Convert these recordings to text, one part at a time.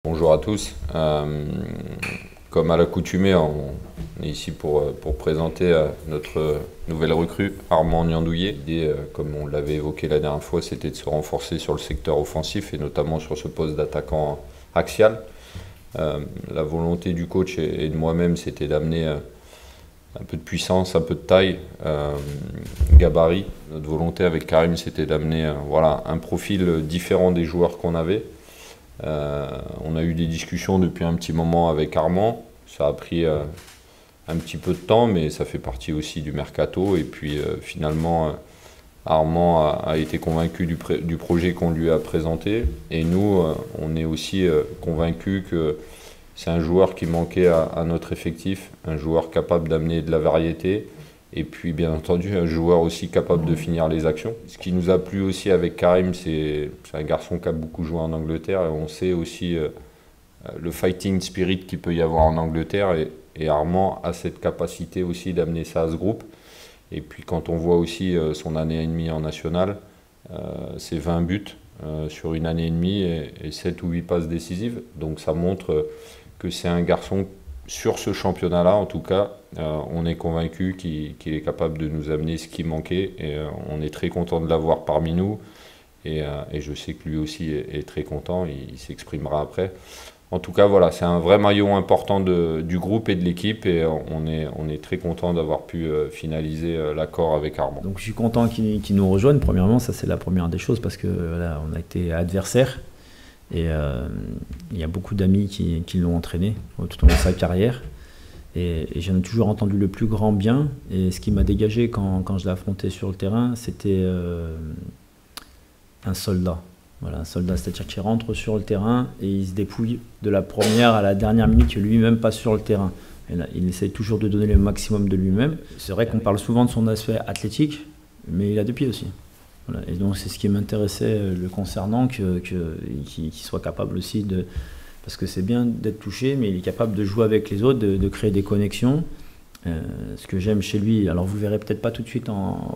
Bonjour à tous. Comme à l'accoutumée, on est ici pour présenter notre nouvelle recrue, Armand Niandouillet. L'idée, comme on l'avait évoqué la dernière fois, c'était de se renforcer sur le secteur offensif et notamment sur ce poste d'attaquant axial. La volonté du coach et de moi-même, c'était d'amener un peu de puissance, un peu de taille, gabarit. Notre volonté avec Karim, c'était d'amener voilà, un profil différent des joueurs qu'on avait. On a eu des discussions depuis un petit moment avec Armand. Ça a pris un petit peu de temps, mais ça fait partie aussi du mercato. Et puis finalement, Armand a été convaincu du projet qu'on lui a présenté. Et nous, on est aussi convaincus que c'est un joueur qui manquait à notre effectif, un joueur capable d'amener de la variété. Et puis bien entendu un joueur aussi capable de finir les actions. Ce qui nous a plu aussi avec Karim, c'est un garçon qui a beaucoup joué en Angleterre et on sait aussi le fighting spirit qu'il peut y avoir en Angleterre et Armand a cette capacité aussi d'amener ça à ce groupe. Et puis quand on voit aussi son année et demie en national, c'est 20 buts sur une année et demie et 7 ou 8 passes décisives. Donc ça montre que c'est un garçon sur ce championnat-là, en tout cas, on est convaincu qu'il est capable de nous amener ce qui manquait et on est très content de l'avoir parmi nous et je sais que lui aussi est très content, il s'exprimera après. En tout cas, voilà, c'est un vrai maillon important du groupe et de l'équipe et on est très content d'avoir pu finaliser l'accord avec Armand. Donc je suis content qu'il nous rejoigne, premièrement, ça c'est la première des choses parce que là on a été adversaires. Et il y a beaucoup d'amis qui l'ont entraîné tout au long de sa carrière. Et j'en ai toujours entendu le plus grand bien. Et ce qui m'a dégagé quand je l'ai affronté sur le terrain, c'était un soldat. Voilà, un soldat, c'est-à-dire qu'il rentre sur le terrain et il se dépouille de la première à la dernière minute, lui-même pas sur le terrain. Et là, il essaie toujours de donner le maximum de lui-même. C'est vrai qu'on parle souvent de son aspect athlétique, mais il a deux pieds aussi. Voilà. Et donc c'est ce qui m'intéressait le concernant, qu'il soit capable aussi de... Parce que c'est bien d'être touché, mais il est capable de jouer avec les autres, de créer des connexions. Ce que j'aime chez lui, alors vous verrez peut-être pas tout de suite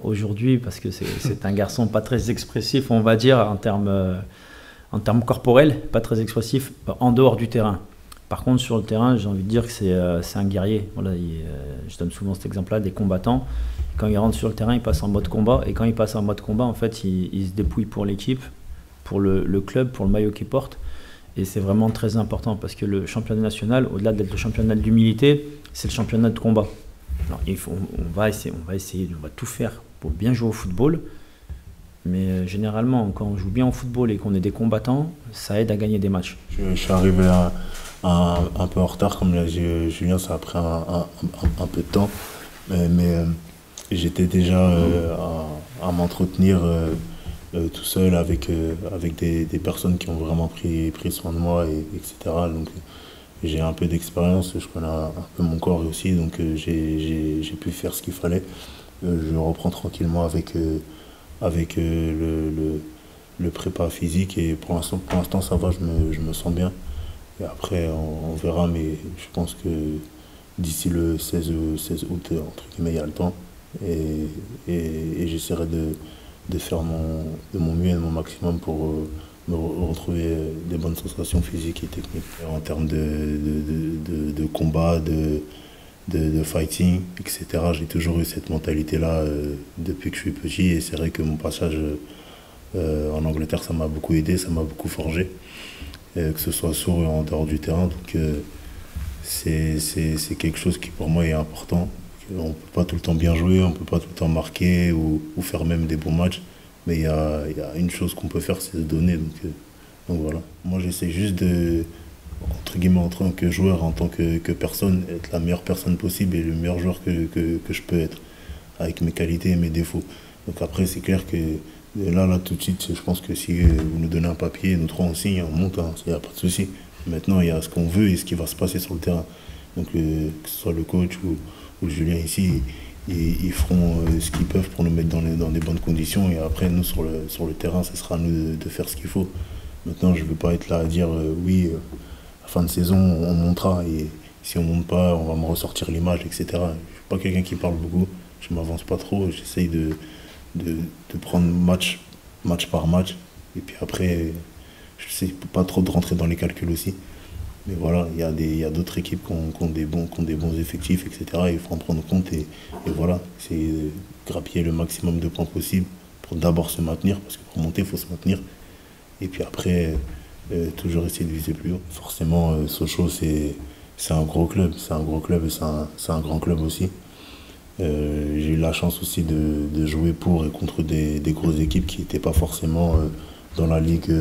aujourd'hui, parce que c'est un garçon pas très expressif, on va dire, en termes corporels, pas très expressif en dehors du terrain. Par contre, sur le terrain, j'ai envie de dire que c'est un guerrier. Voilà, je donne souvent cet exemple-là, des combattants. Quand il rentre sur le terrain, il passe en mode combat. Et quand il passe en mode combat, en fait, il se dépouille pour l'équipe, pour le club, pour le maillot qu'il porte. Et c'est vraiment très important parce que le championnat national, au-delà d'être le championnat d'humilité, c'est le championnat de combat. Alors, on va tout faire pour bien jouer au football. Mais généralement, quand on joue bien au football et qu'on est des combattants, ça aide à gagner des matchs. Je suis arrivé un peu en retard, comme l'a dit Julien, ça a pris un peu de temps. Mais j'étais déjà à m'entretenir tout seul avec des personnes qui ont vraiment pris soin de moi, etc. Donc j'ai un peu d'expérience, je connais un peu mon corps aussi, donc j'ai pu faire ce qu'il fallait. Je reprends tranquillement avec le prépa physique et pour l'instant ça va, je me sens bien. Et après on verra, mais je pense que d'ici le 16 août, entre guillemets, il y a le temps. Et j'essaierai de faire de mon mieux et de mon maximum pour me retrouver des bonnes sensations physiques et techniques. En termes de combat, de fighting, etc., j'ai toujours eu cette mentalité-là depuis que je suis petit. Et c'est vrai que mon passage en Angleterre, ça m'a beaucoup aidé, ça m'a beaucoup forgé, que ce soit sur et en dehors du terrain. Donc c'est quelque chose qui pour moi est important. On ne peut pas tout le temps bien jouer, on ne peut pas tout le temps marquer ou faire même des bons matchs. Mais il y a une chose qu'on peut faire, c'est se donner. Donc voilà. Moi j'essaie juste entre guillemets, en tant que joueur, en tant que personne, être la meilleure personne possible et le meilleur joueur que je peux être, avec mes qualités et mes défauts. Donc après c'est clair que là tout de suite, je pense que si vous nous donnez un papier, nous trois on signe, on monte, il n'y a pas de souci. Maintenant il y a ce qu'on veut et ce qui va se passer sur le terrain. Donc que ce soit le coach ou Julien ici, ils feront ce qu'ils peuvent pour nous mettre dans des bonnes conditions et après nous sur le terrain, ce sera à nous de faire ce qu'il faut. Maintenant je ne veux pas être là à dire oui, à la fin de saison on montera et si on ne monte pas on va me ressortir l'image, etc. Je ne suis pas quelqu'un qui parle beaucoup, je ne m'avance pas trop, j'essaye de prendre match par match et puis après je sais pas trop de rentrer dans les calculs aussi. Mais voilà, il y a d'autres équipes qui ont des bons effectifs, etc. Il faut en prendre compte et voilà, c'est grappiller le maximum de points possible pour d'abord se maintenir, parce que pour monter, il faut se maintenir. Et puis après, toujours essayer de viser plus haut. Forcément, Sochaux, c'est un gros club, et c'est un grand club aussi. J'ai eu la chance aussi de jouer pour et contre des grosses équipes qui n'étaient pas forcément dans la ligue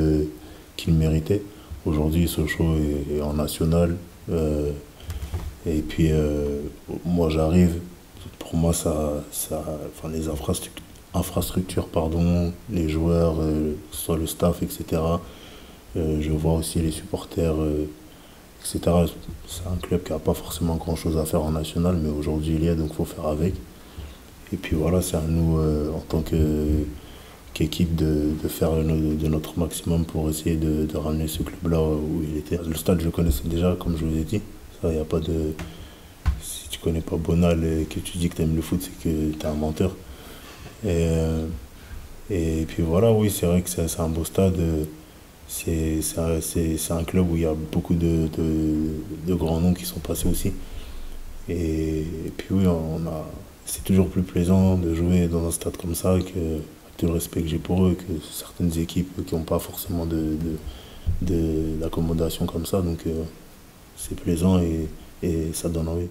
qu'ils méritaient. Aujourd'hui, Sochaux est en national. Et puis, moi, j'arrive. Pour moi, enfin, les infrastructures, pardon, les joueurs, que ce soit le staff, etc. Je vois aussi les supporters, etc. C'est un club qui n'a pas forcément grand-chose à faire en national, mais aujourd'hui, il y est, donc il faut faire avec. Et puis voilà, c'est à nous, en tant qu'équipe, de faire de notre maximum pour essayer de ramener ce club-là où il était. Le stade, je le connaissais déjà, comme je vous ai dit. Ça, il n'y a pas de... Si tu connais pas Bonal et que tu dis que tu aimes le foot, c'est que tu es un menteur. Et, et puis voilà, oui, c'est vrai que c'est un beau stade. C'est un club où il y a beaucoup de grands noms qui sont passés aussi. Et puis oui, c'est toujours plus plaisant de jouer dans un stade comme ça, avec tout le respect que j'ai pour eux, que certaines équipes qui n'ont pas forcément d'accommodation comme ça. Donc c'est plaisant et ça donne envie.